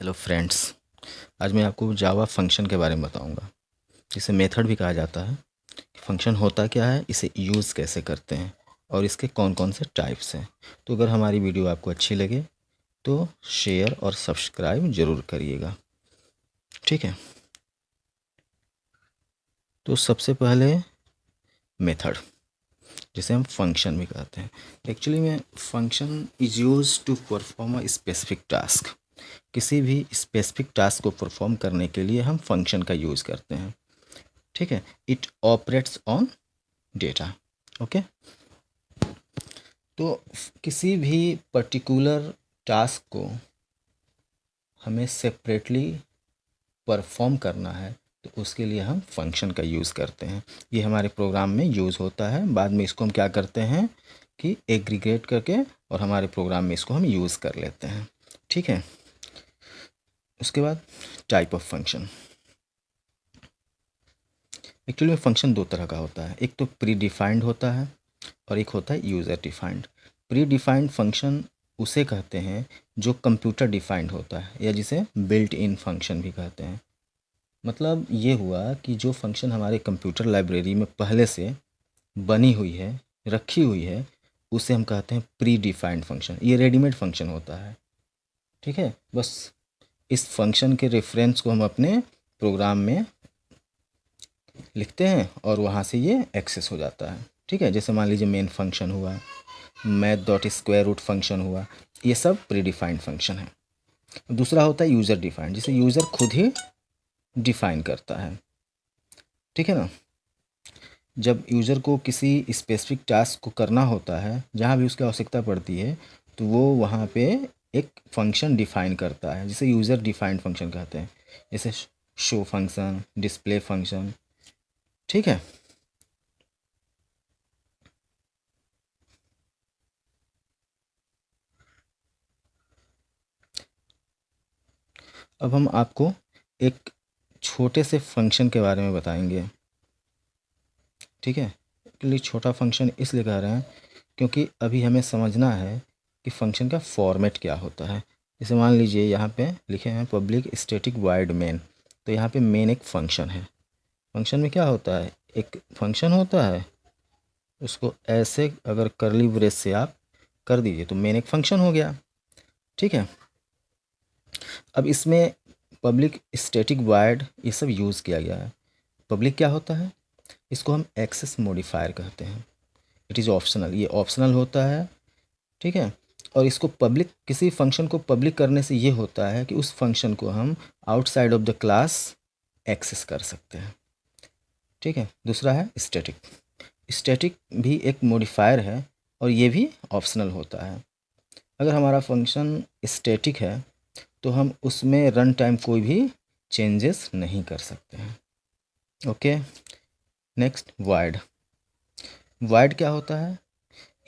Hello friends. आज मैं आपको जावा फंक्शन के बारे में बताऊंगा, जिसे मेथड भी कहा जाता है। फंक्शन होता क्या है, इसे यूज़ कैसे करते हैं और इसके कौन कौन से टाइप्स हैं। तो अगर हमारी वीडियो आपको अच्छी लगे तो शेयर और सब्सक्राइब ज़रूर करिएगा, ठीक है। तो सबसे पहले मेथड, जिसे हम फंक्शन भी कहते हैं। एक्चुअली में function is use to perform a specific task. किसी भी स्पेसिफिक टास्क को परफॉर्म करने के लिए हम फंक्शन का यूज़ करते हैं, ठीक है। It operates on data, okay. तो किसी भी पर्टिकुलर टास्क को हमें सेपरेटली परफॉर्म करना है तो उसके लिए हम फंक्शन का यूज़ करते हैं। ये हमारे प्रोग्राम में यूज़ होता है। बाद में इसको हम क्या करते हैं कि एग्रीगेट करके और हमारे प्रोग्राम में इसको हम यूज़ कर लेते हैं, ठीक है। उसके बाद टाइप ऑफ फंक्शन। एक्चुअली में फंक्शन दो तरह का होता है, एक तो प्री डिफाइंड होता है और एक होता है user defined. Pre defined function उसे कहते हैं जो कंप्यूटर डिफाइंड होता है, या जिसे बिल्ट इन फंक्शन भी कहते हैं। मतलब ये हुआ कि जो फंक्शन हमारे कंप्यूटर लाइब्रेरी में पहले से बनी हुई है, रखी हुई है, उसे हम कहते हैं प्री डिफाइंड फंक्शन। ये रेडीमेड फंक्शन होता है, ठीक है। बस इस फंक्शन के रेफरेंस को हम अपने प्रोग्राम में लिखते हैं और वहाँ से ये एक्सेस हो जाता है, ठीक है। जैसे मान लीजिए मेन फंक्शन हुआ, math dot square root function हुआ, ये सब प्री डिफाइंड फंक्शन है। दूसरा होता है यूज़र डिफाइंड, जिसे यूज़र खुद ही डिफाइन करता है, ठीक है ना। जब यूज़र को किसी स्पेसिफिक टास्क को करना होता है, जहाँ भी उसकी आवश्यकता पड़ती है, तो वो वहाँ पे एक फंक्शन डिफाइन करता है, जिसे यूज़र डिफाइंड फंक्शन कहते हैं। जैसे शो फंक्शन, डिस्प्ले फंक्शन, ठीक है। अब हम आपको एक छोटे से फंक्शन के बारे में बताएंगे, ठीक है। एक्चुअली छोटा फंक्शन इसलिए कह रहे हैं क्योंकि अभी हमें समझना है कि फंक्शन का फॉर्मेट क्या होता है। जैसे मान लीजिए यहाँ पे लिखे हैं पब्लिक स्टैटिक वॉइड मेन, तो यहाँ पे मेन एक फंक्शन है। फंक्शन में क्या होता है, एक फंक्शन होता है, उसको ऐसे अगर करली ब्रेस से आप कर दीजिए तो मेन एक फंक्शन हो गया, ठीक है। अब इसमें पब्लिक स्टैटिक वॉइड ये सब यूज़ किया गया है। पब्लिक क्या होता है, इसको हम एक्सेस मॉडिफायर कहते हैं। इट इज़ ऑप्शनल, ये ऑप्शनल होता है, ठीक है। और इसको पब्लिक, किसी फंक्शन को पब्लिक करने से ये होता है कि उस फंक्शन को हम outside of the class access कर सकते हैं, ठीक है। दूसरा है स्टैटिक। स्टैटिक भी एक मॉडिफायर है और ये भी ऑप्शनल होता है। अगर हमारा फंक्शन स्टैटिक है तो हम उसमें रन टाइम कोई भी चेंजेस नहीं कर सकते हैं, ओके। Next void. वॉइड क्या होता है,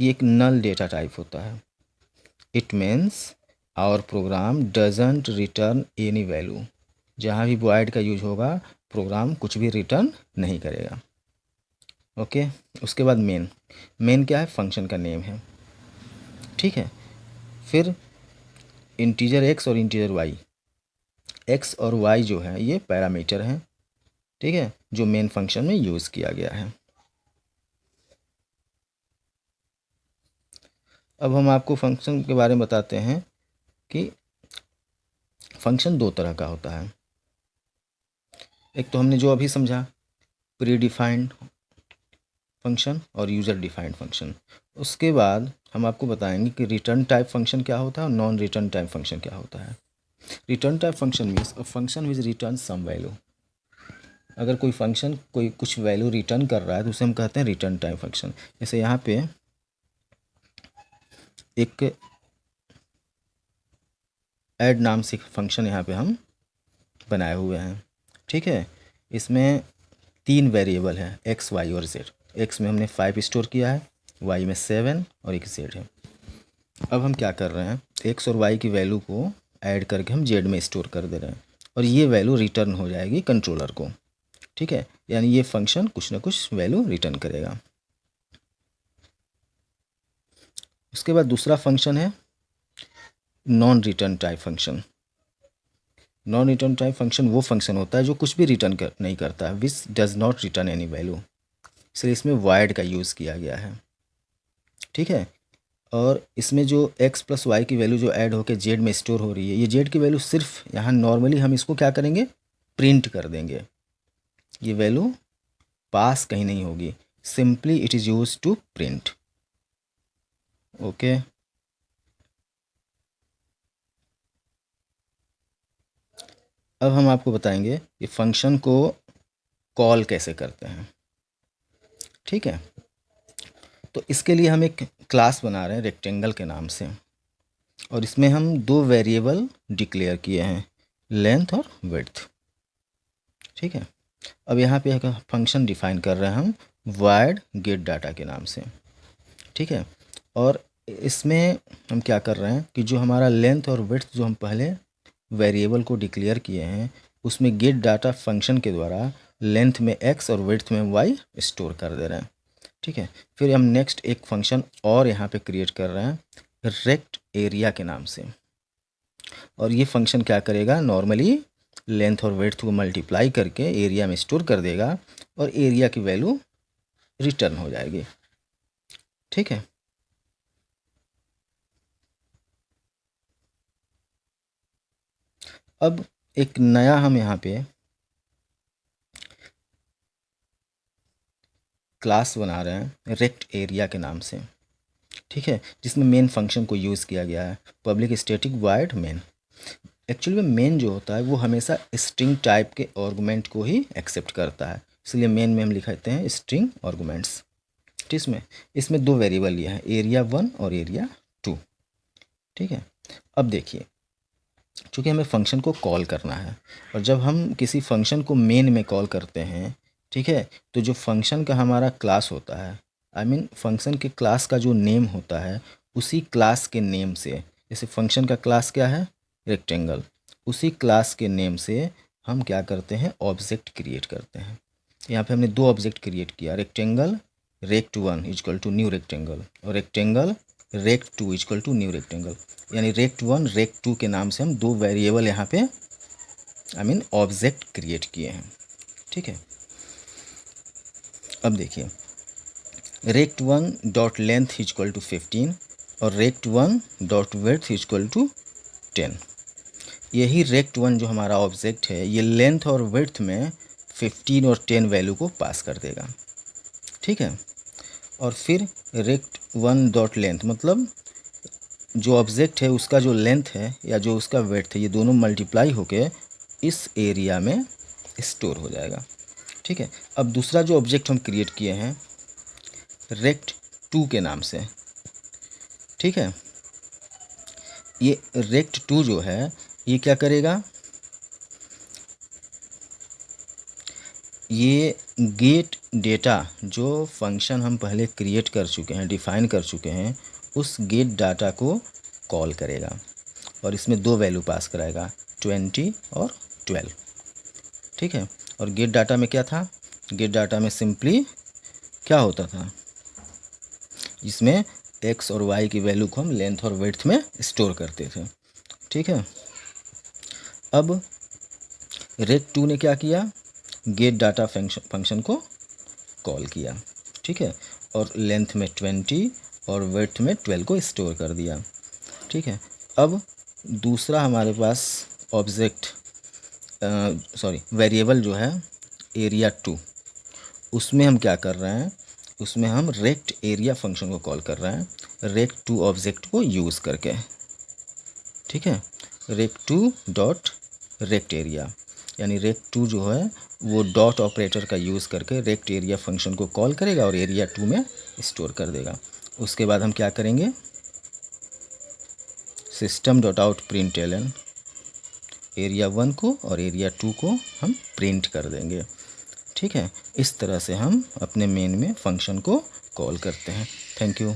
ये एक नल डेटा टाइप होता है। It means our program doesn't return any value. जहाँ भी वॉइड का यूज होगा, प्रोग्राम कुछ भी रिटर्न नहीं करेगा, ओके। उसके बाद मेन। मेन क्या है, फंक्शन का नेम है, ठीक है। फिर इंटीजर एक्स और इंटीजर वाई। एक्स और वाई जो है ये पैरामीटर हैं, ठीक है, जो मेन फंक्शन में यूज़ किया गया है। अब हम आपको फंक्शन के बारे में बताते हैं कि फंक्शन दो तरह का होता है। एक तो हमने जो अभी समझा, प्री डिफाइंड फंक्शन और यूज़र डिफाइंड फंक्शन। उसके बाद हम आपको बताएंगे कि रिटर्न टाइप फंक्शन क्या होता है और नॉन रिटर्न टाइप फंक्शन क्या होता है। Return type function means a function which return some value. अगर कोई फंक्शन कोई कुछ वैल्यू रिटर्न कर रहा है तो उसे हम कहते हैं रिटर्न टाइप फंक्शन। जैसे यहाँ पे एक ऐड नाम से फंक्शन यहाँ पे हम बनाए हुए हैं, ठीक है। इसमें तीन वेरिएबल हैं, एक्स वाई और जेड। एक्स में हमने 5 स्टोर किया है, वाई में 7 और एक जेड है। अब हम क्या कर रहे हैं, एक्स और वाई की वैल्यू को ऐड करके हम जेड में स्टोर कर दे रहे हैं और ये वैल्यू रिटर्न हो जाएगी कंट्रोलर को, ठीक है। यानी ये फंक्शन कुछ ना कुछ वैल्यू रिटर्न करेगा। उसके बाद दूसरा फंक्शन है non return type function. Non return type function वो फंक्शन होता है जो कुछ भी रिटर्न नहीं करता, which does not return any value, इसलिए इसमें void का यूज़ किया गया है। ठीक है, और इसमें जो x प्लस वाई की वैल्यू जो ऐड होकर z में स्टोर हो रही है, ये z की वैल्यू सिर्फ यहाँ नॉर्मली हम इसको क्या करेंगे, प्रिंट कर देंगे। ये वैल्यू पास कहीं नहीं होगी, simply it is use to print. Okay, अब हम आपको बताएंगे कि फंक्शन को कॉल कैसे करते हैं। ठीक है, तो इसके लिए हम एक क्लास बना रहे हैं रेक्टेंगल के नाम से, और इसमें हम दो वेरिएबल डिक्लेयर किए हैं, लेंथ और विड्थ। ठीक है, अब यहाँ पे एक फंक्शन डिफाइन कर रहे हैं हम void गेट डाटा के नाम से। ठीक है, और इसमें हम क्या कर रहे हैं कि जो हमारा लेंथ और विड्थ जो हम पहले वेरिएबल को डिक्लेयर किए हैं, उसमें गेट डाटा फंक्शन के द्वारा लेंथ में x और विड्थ में y स्टोर कर दे रहे हैं। ठीक है, फिर हम नेक्स्ट एक फंक्शन और यहाँ पे क्रिएट कर रहे हैं रेक्ट एरिया के नाम से, और ये फंक्शन क्या करेगा, नॉर्मली लेंथ और विड्थ को मल्टीप्लाई करके एरिया में स्टोर कर देगा और एरिया की वैल्यू रिटर्न हो जाएगी। ठीक है, अब एक नया हम यहाँ पे क्लास बना रहे हैं रेक्ट एरिया के नाम से। ठीक है, जिसमें मेन फंक्शन को यूज़ किया गया है, public static void main. Actually में मेन जो होता है वो हमेशा स्ट्रिंग टाइप के आर्गुमेंट को ही एक्सेप्ट करता है, इसलिए मेन में हम लिखते हैं स्ट्रिंग आर्गुमेंट्स। ठीक है, इसमें दो वेरिएबल लिए हैं, एरिया 1 और एरिया 2। ठीक है, अब देखिए, चूँकि हमें फंक्शन को कॉल करना है, और जब हम किसी फंक्शन को मेन में कॉल करते हैं, ठीक है, तो जो फंक्शन का हमारा क्लास होता है, आई मीन फंक्शन के क्लास का जो नेम होता है, उसी क्लास के नेम से, जैसे फंक्शन का क्लास क्या है, रेक्टेंगल, उसी क्लास के नेम से हम क्या करते हैं, ऑब्जेक्ट क्रिएट करते हैं। यहाँ पे हमने दो ऑब्जेक्ट क्रिएट किया, rectangle rect1 equal to new rectangle, और rectangle rect2 equal to new rectangle, यानी rect1 rect2 के नाम से हम दो वेरिएबल यहाँ पे आई मीन ऑब्जेक्ट क्रिएट किए हैं। ठीक है, अब देखिए, rect1 dot length equal to 15 और rect1 dot width equal to 10। यही rect1 जो हमारा ऑब्जेक्ट है, ये लेंथ और विड्थ में 15 और 10 वैल्यू को पास कर देगा। ठीक है, और फिर rect1 डॉट लेंथ मतलब जो ऑब्जेक्ट है उसका जो लेंथ है या जो उसका विड्थ है, ये दोनों मल्टीप्लाई होके इस एरिया में स्टोर हो जाएगा। ठीक है, अब दूसरा जो ऑब्जेक्ट हम क्रिएट किए हैं rect2 के नाम से। ठीक है, ये rect2 जो है ये क्या करेगा, ये गेट डेटा जो फंक्शन हम पहले क्रिएट कर चुके हैं, डिफाइन कर चुके हैं, उस गेट डाटा को कॉल करेगा और इसमें दो वैल्यू पास कराएगा, 20 और 12। ठीक है, और गेट डाटा में क्या था, गेट डाटा में सिंपली क्या होता था, इसमें x और y की वैल्यू को हम लेंथ और विड्थ में स्टोर करते थे। ठीक है, अब rect2 ने क्या किया, गेट डाटा फंक्शन को कॉल किया। ठीक है, और लेंथ में 20 और विड्थ में 12 को स्टोर कर दिया। ठीक है, अब दूसरा हमारे पास ऑब्जेक्ट वेरिएबल जो है एरिया 2, उसमें हम क्या कर रहे हैं, उसमें हम रेक्ट एरिया फंक्शन को कॉल कर रहे हैं rect2 ऑब्जेक्ट को यूज़ करके। ठीक है, rect2 डॉट रेक्ट एरिया, यानी rect2 जो है वो डॉट ऑपरेटर का यूज़ करके रेक्ट एरिया फंक्शन को कॉल करेगा और एरिया 2 में स्टोर कर देगा। उसके बाद हम क्या करेंगे, system dot out println area 1 को और एरिया 2 को हम प्रिंट कर देंगे। ठीक है, इस तरह से हम अपने मेन में फंक्शन को कॉल करते हैं। Thank you.